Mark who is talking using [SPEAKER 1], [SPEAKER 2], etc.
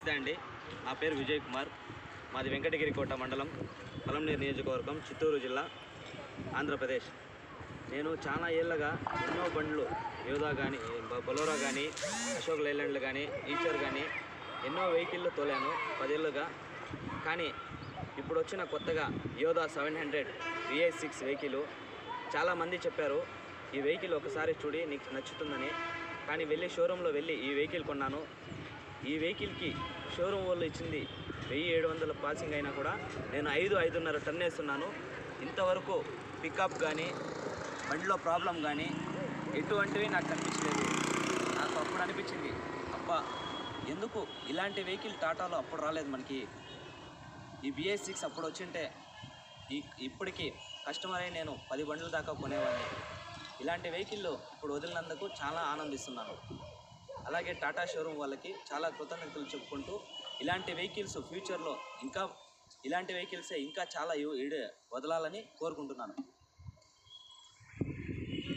[SPEAKER 1] నమస్తే అండి. నా పేరు విజయ్ కుమార్. మాది వెంకటగిరికోట మండలం, పలంనేరు నియోజకవర్గం, చిత్తూరు జిల్లా, ఆంధ్రప్రదేశ్. నేను చాలా ఏళ్ళగా ఎన్నో బండ్లు, యోధా కానీ, బొలోరో కానీ, అశోక్ లైలాండ్లు కానీ, ఈచర్ కానీ ఎన్నో వెహికల్లు తోలాను 10 ఏళ్ళుగా. కానీ ఇప్పుడు వచ్చిన కొత్తగా యోధా 700 VI6 వెహికల్ చాలామంది చెప్పారు, ఈ వెహికల్ ఒకసారి చూడి నీకు నచ్చుతుందని. కానీ షోరూంలో వెళ్ళి ఈ వెహికల్ కొన్నాను. ఈ వెహికల్కి షోరూమ్ వాళ్ళు ఇచ్చింది 1700 పాసింగ్ అయినా కూడా నేను 5.5 టన్ వేస్తున్నాను. ఇంతవరకు పికప్ కానీ బండిలో ప్రాబ్లం కానీ ఎటువంటివి నాకు కనిపించలేదు. నాకు అప్పుడు అనిపించింది, అబ్బా ఎందుకు ఇలాంటి వెహికల్ టాటాలో అప్పుడు రాలేదు మనకి. ఈ VI6 అప్పుడు వచ్చింటే ఇప్పటికీ కస్టమర్ అయి నేను 10 బండ్ల దాకా కొనేవాడిని. ఇలాంటి వెహికల్లో ఇప్పుడు వదిలినందుకు చాలా ఆనందిస్తున్నాను. అలాగే టాటా షోరూమ్ వాళ్ళకి చాలా కృతజ్ఞతలు చెప్పుకుంటూ, ఇలాంటి వెహికల్స్ ఫ్యూచర్లో ఇలాంటి వెహికల్సే ఇంకా చాలా వదలాలని కోరుకుంటున్నాను.